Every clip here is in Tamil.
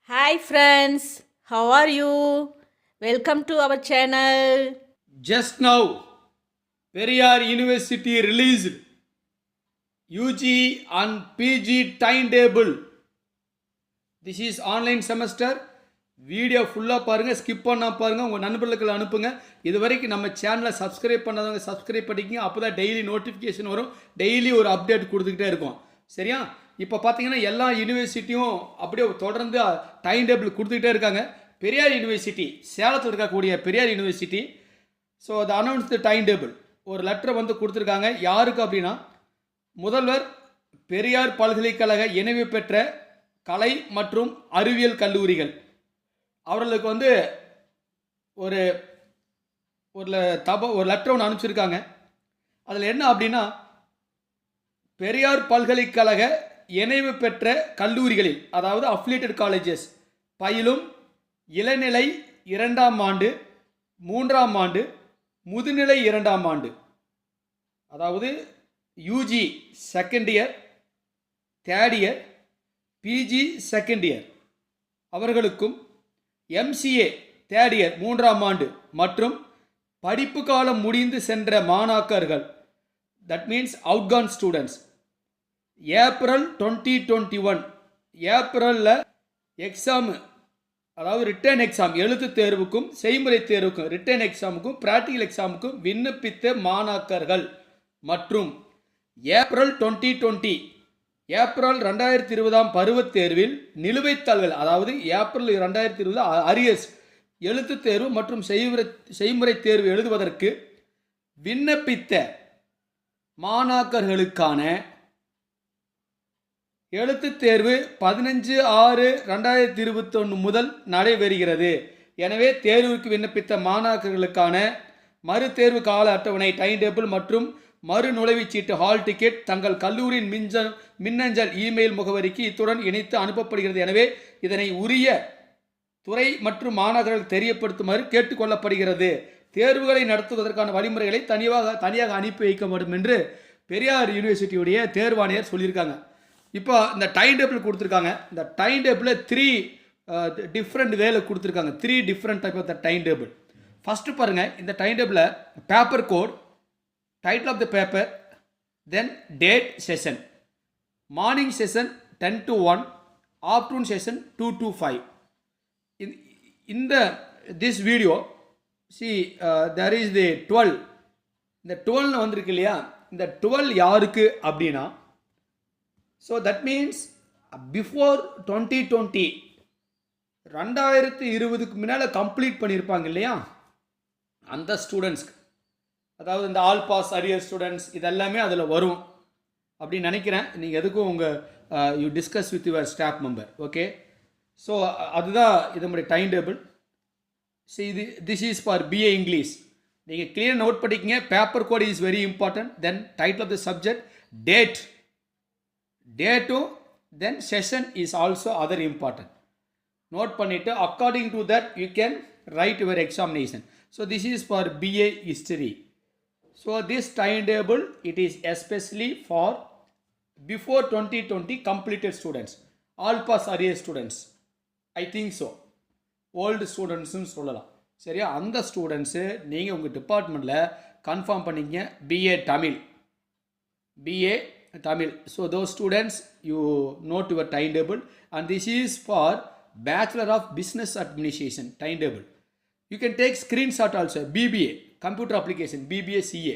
Hi friends, how are you? Welcome to our channel. Just now, Periyar University released UG and PG timetable. This is online semester. Video ஃபுல்லாக பாருங்கள், ஸ்கிப் பண்ணால் பாருங்கள், உங்கள் நண்பர்களுக்கு அனுப்புங்க. இது வரைக்கும் நம்ம சேனலை சப்ஸ்கிரைப் பண்ணாதவங்க சப்ஸ்கிரைப் பண்ணிக்கிங்க. அப்போ தான் டெய்லி நோட்டிஃபிகேஷன் வரும், டெய்லி ஒரு அப்டேட் கொடுத்துக்கிட்டே இருக்கும். சரியா? இப்போ பார்த்தீங்கன்னா எல்லா யூனிவர்சிட்டியும் அப்படியே தொடர்ந்து டைம் டேபிள் கொடுத்துக்கிட்டே இருக்காங்க. பெரியார் யூனிவர்சிட்டி, சேலத்தில் இருக்கக்கூடிய பெரியார் யூனிவர்சிட்டி, ஸோ அதை அனௌன்ஸ் த டைம் டேபிள் ஒரு லெட்டரை வந்து கொடுத்துருக்காங்க. யாருக்கு அப்படின்னா, முதல்வர் பெரியார் பல்கலைக்கழக இணைவு பெற்ற கலை மற்றும் அறிவியல் கல்லூரிகள் அவர்களுக்கு வந்து ஒரு ஒரு லெட்டர் ஒன்று அனுப்பிச்சிருக்காங்க. அதில் என்ன அப்படின்னா, பெரியார் பல்கலைக்கழக இணைவு பெற்ற கல்லூரிகளில், அதாவது அஃபிலியேட்டட் காலேஜஸ் பயிலும் இளநிலை 2ஆம் ஆண்டு, 3ஆம் ஆண்டு, முதுநிலை 2ஆம் ஆண்டு, அதாவது UG second year, third year, PG second year அவர்களுக்கும், எம்சிஏ தேர்ட் இயர் 3ஆம் ஆண்டு மற்றும் படிப்பு காலம் முடிந்து சென்ற மாணாக்கர்கள், that means outgone students, April 2021 ஏப்ரலில் எக்ஸாமு, அதாவது ரிட்டன் எக்ஸாம் எழுத்து தேர்வுக்கும் செய்முறை தேர்வுக்கும், ரிட்டன் எக்ஸாமுக்கும் ப்ராக்டிக்கல் எக்ஸாமுக்கும் விண்ணப்பித்த மாணாக்கர்கள் மற்றும் ஏப்ரல் 2020 ஏப்ரல் 2020 பருவத் தேர்வில் நிலுவைத் தாள்கள், அதாவது ஏப்ரல் 2020 அரியர்ஸ் எழுத்து தேர்வு மற்றும் செய்முறை தேர்வு எழுதுவதற்கு விண்ணப்பித்த மாணாக்கர்களுக்கான எழுத்து தேர்வு 15/6/2021 முதல் நடைபெறுகிறது. எனவே தேர்வுக்கு விண்ணப்பித்த மாணாக்கர்களுக்கான மறு தேர்வு கால அட்டவணை, டைம் டேபிள் மற்றும் மறு நுழைவுச்சீட்டு, ஹால் டிக்கெட் தங்கள் கல்லூரியின் மின்னஞ்சல் இமெயில் முகவரிக்கு இத்துடன் இணைத்து அனுப்பப்படுகிறது. எனவே இதனை உரிய துறை மற்றும் மாணவர்கள் தெரியப்படுத்துமாறு கேட்டுக்கொள்ளப்படுகிறது. தேர்வுகளை நடத்துவதற்கான வழிமுறைகளை தனியாக அனுப்பி வைக்கப்படும் என்று பெரியார் யூனிவர்சிட்டியுடைய தேர்வாணையர் சொல்லியிருக்காங்க. இப்போ இந்த டைம் டேபிள் கொடுத்துருக்காங்க. இந்த டைம் டேபிளில் 3 டிஃப்ரெண்ட் வேலை கொடுத்துருக்காங்க. 3 different type of the time table. First பாருங்கள், இந்த டைம் டேபிளில் paper code, title of the paper, then date session, morning session 10 to 1, afternoon session 2 to 5. In this video, see there is the 12. இந்த 12 வந்திருக்கு இல்லையா, இந்த 12 யாருக்கு அப்படின்னா, so that means before 2020 2020க்கு முன்னால் கம்ப்ளீட் பண்ணியிருப்பாங்க இல்லையா, அந்த ஸ்டூடெண்ட்ஸ்க்கு, அதாவது இந்த ஆல் பாஸ் அரியர் ஸ்டூடெண்ட்ஸ் இதெல்லாமே அதில் வரும் அப்படின்னு நினைக்கிறேன். நீங்கள் எதுக்கும் உங்கள் you discuss with your staff member. Okay, so அதுதான் இதனுடைய time table. So this is for BA English. நீங்கள் கிளியர் நோட் பண்ணிக்கங்க. Paper code is very important. Then title of the subject, டேட்டும், then session is also other important. Note பண்ணிவிட்டு according to that you can write your examination. So this is for BA history. So this timetable, it is especially for before 2020 completed students, all pass arrear students, I think so, old students சொல்லலாம். சரியா? அந்த ஸ்டூடெண்ட்ஸு நீங்கள் உங்கள் டிபார்ட்மெண்ட்டில் கன்ஃபார்ம் பண்ணிங்க BA Tamil. So those students you note your timetable, and this is for Bachelor of Business Administration timetable. You can take screenshot also. BBA computer application, BBA CA.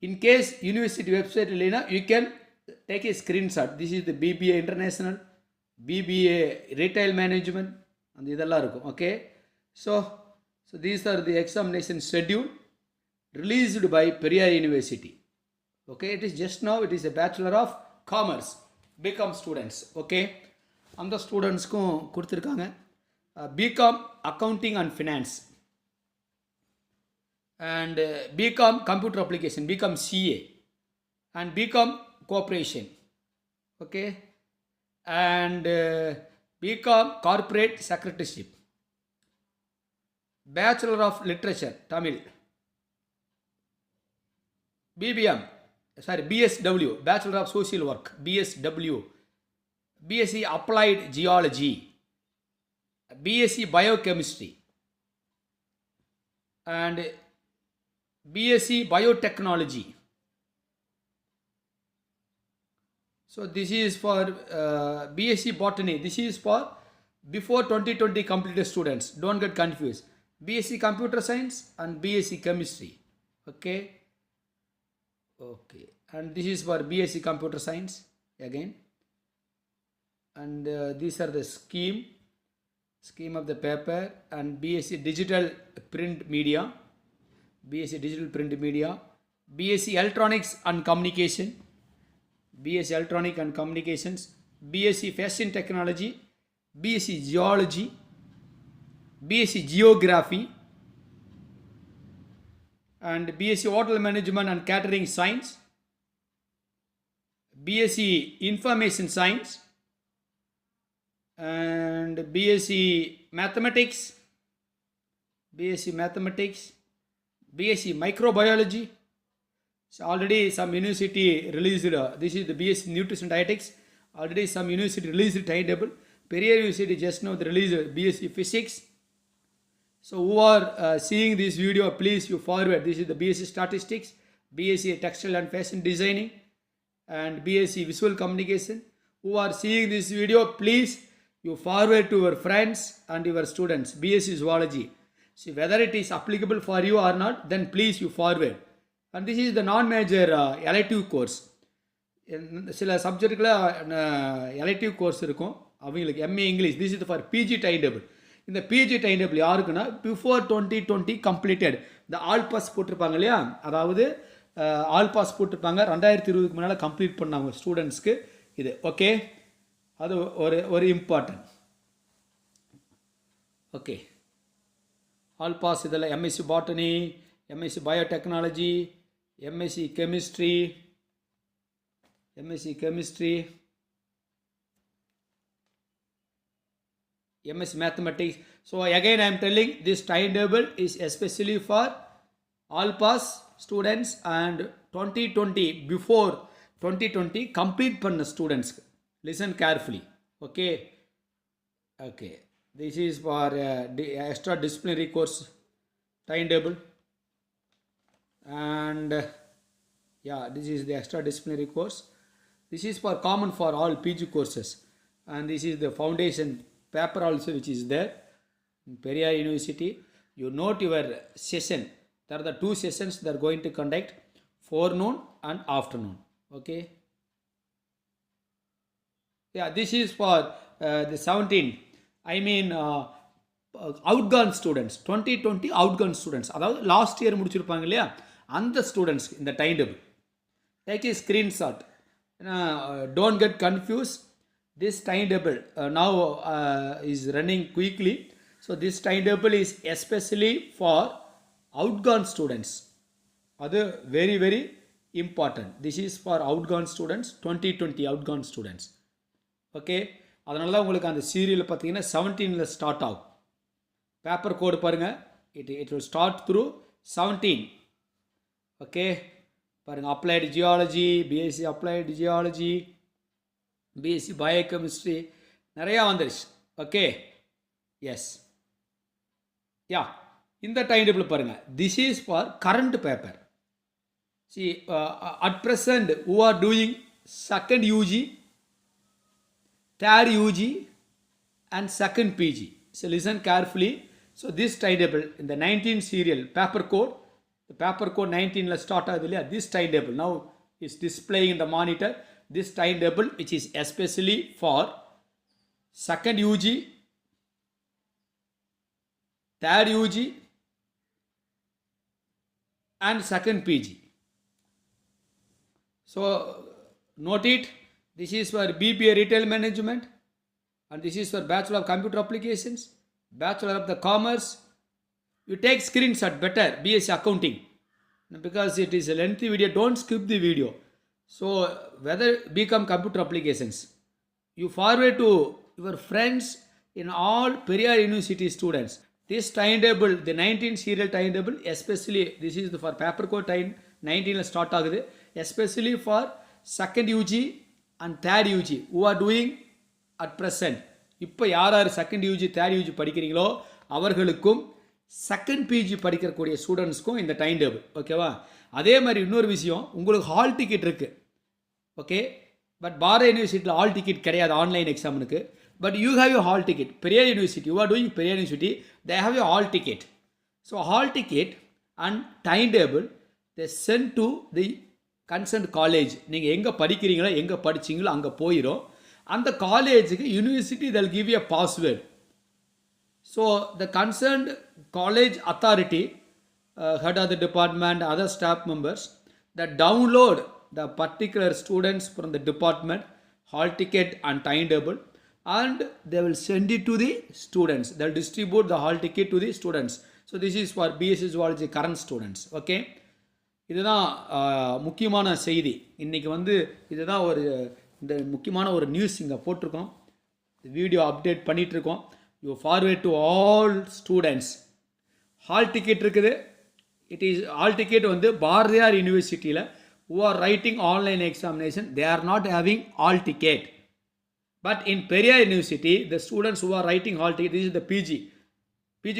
In case university website இல்லைனா you can take a screenshot. This is the BBA International, BBA Retail Management, and இதெல்லாம் இருக்கும். Okay, so these are the examination schedule released by Periyar University. Okay, it is just now, it is a Bachelor of Commerce BCom students. Okay, அந்த ஸ்டூடெண்ட்ஸ்க்கும் கொடுத்துருக்காங்க. BCom Accounting and Finance, and BCom Computer Application, BCom CA, and BCom Corporation. Okay, and BCom Corporate Secretaryship, Bachelor of Literature Tamil, BSW Bachelor of Social Work, BSW, BSc Applied Geology, BSc Biochemistry, and BSc Biotechnology. So this is for BSc Botany. This is for before 2020 completed students. Don't get confused. BSc Computer Science and BSc Chemistry. Okay. Okay. And this is for BSc Computer Science again. And these are the scheme of the paper, and BSc Digital Print Media. BSc Digital Print Media. BSc Electronics and Communication. BSc Electronic and Communications, BSc Fashion Technology, BSc Geology, BSc Geography, and BSc Hotel Management and Catering Science, BSc Information Science, and BSc Mathematics, BSc Microbiology. So already some university released, this is the BSc Nutrition Dietetics. Already some university released timetable. Periyar University just now they released BSc Physics. So who are seeing this video, please you forward. This is the BSc Statistics, BSc Textile and Fashion Designing, and BSc Visual Communication. Who are seeing this video, please you forward to your friends and your students. BSc Zoology. See whether it is applicable for you or not, then please you forward. And this is the non-major elective course. சில சப்ஜெக்டில் எலக்டிவ் கோர்ஸ் இருக்கும் அவங்களுக்கு. MA English, this is for PG time table. இந்த பிஜி டைம் டேபிள் யாருக்குன்னா பிஃபோர் 2020 கம்ப்ளீட்டட். இந்த ஆல் பாஸ் போட்டிருப்பாங்க இல்லையா, அதாவது ஆல் பாஸ் போட்டிருப்பாங்க 2020க்கு முன்னால் கம்ப்ளீட் பண்ணாங்க ஸ்டூடெண்ட்ஸ்க்கு இது. ஓகே, அது ஒரு இம்பார்ட்டன்ட். ஓகே, ஆல் பாஸ் இதில் MSc botany, MSc biotechnology, MSc Chemistry, MSc Mathematics. So again I am telling this timetable is especially for all pass students and 2020 before 2020 complete panna students. Listen carefully. Okay. Okay. This is for extra disciplinary course timetable. And yeah, this is the extra disciplinary course. This is for common for all PG courses, and this is the foundation paper also which is there in Periyar University. You note your session. There are the 2 sessions they are going to conduct, forenoon and afternoon. Okay. Yeah, this is for the 17. I mean outgone students, 2020 outgone students. அதாவது லாஸ்ட் இயர் முடிச்சிருப்பாங்க இல்லையா, அந்த ஸ்டூடெண்ட்ஸ் இந்த time table. Take a screenshot. Don't get confused. This timetable now is running quickly. So this timetable is especially for outgone students. Other very very important. This is for outgone students, 2020 outgone students. Okay. அதனால தான் உங்களுக்கு அந்த சீரியல் பார்த்தீங்கன்னா 17ல ஸ்டார்ட் ஆகும். பேப்பர் கோடு பாருங்கள், it will start through 17. Okay பாருங்கள், applied geology, BSc applied geology, BSc biochemistry நிறையா வந்துருச்சு. ஓகே, எஸ், யா, இந்த டைம் டேபிள் பாருங்கள். This is for current paper. See at present who are doing second UG, third UG and second PG. So listen carefully. So this timetable in the 19 serial paper code, the paper code 19 la start agudilla. This timetable now is displaying in the monitor. This timetable which is especially for second UG, third UG and second PG. So note it. This is for BBA Retail Management, and this is for Bachelor of Computer Applications, Bachelor of the Commerce. You take screenshot better, BSc Accounting, because it is a lengthy video. Don't skip the video. So whether become Computer Applications, you forward to your friends in all Periyar University students. This timetable, the 19 serial timetable, especially this is for paper code time 19 la start agudhu, especially for second UG and third UG who are doing at present இப்போ யார் யார் செகண்ட் யூஜி தேர்ட் யூஜி படிக்கிறீங்களோ அவர்களுக்கும் செகண்ட் பிஜி படிக்கக்கூடிய ஸ்டூடெண்ட்ஸ்க்கும் இந்த டைம் டேபிள் ஓகேவா. அதே மாதிரி இன்னொரு விஷயம், உங்களுக்கு ஹால் டிக்கெட் இருக்குது ஓகே. பட் பாரத யூனிவர்சிட்டியில் ஹால் டிக்கெட் கிடையாது ஆன்லைன் எக்ஸாமுக்கு. But you have you hall ticket. Periyar university, you are doing Periyar university, they have you hall ticket. So hall ticket and time table they sent to the concerned college. நீங்கள் எங்கே படிக்கிறீங்களோ எங்கே படிச்சிங்களோ அங்கே போயிடும். அந்த காலேஜுக்கு university they'll give you a password. So the concerned college authority, head of the department, other staff members, that download the particular students from the department hall ticket and timetable, and they will send it to the students. They'll distribute the hall ticket to the students. So this is for BSc Zoology current students. Okay. இதுதான் முக்கியமான செய்தி. இன்றைக்கி வந்து இதுதான் இந்த முக்கியமான ஒரு நியூஸ் இங்கே போட்டிருக்கோம். வீடியோ அப்டேட் பண்ணிகிட்ருக்கோம். You forward to all students. Hall ticket இருக்குது. இட் இஸ் ஹால் டிக்கெட் வந்து பாரதியார் யூனிவர்சிட்டியில் who are writing online examination, they are not having hall ticket. But in Periyar University, the students who are writing hall ticket, this is the PG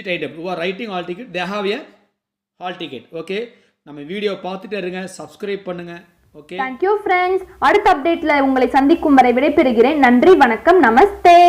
timetable, who are writing hall ticket, they have a hall ticket. Okay. நம்ம வீடியோ பார்த்துட்டே இருங்க, சப்ஸ்கிரைப் பண்ணுங்க. Okay, thank you friends. அடுத்த அப்டேட்ல உங்களை சந்திக்கும் வரை விடைபெறுகிறேன். நன்றி, வணக்கம், நமஸ்தே.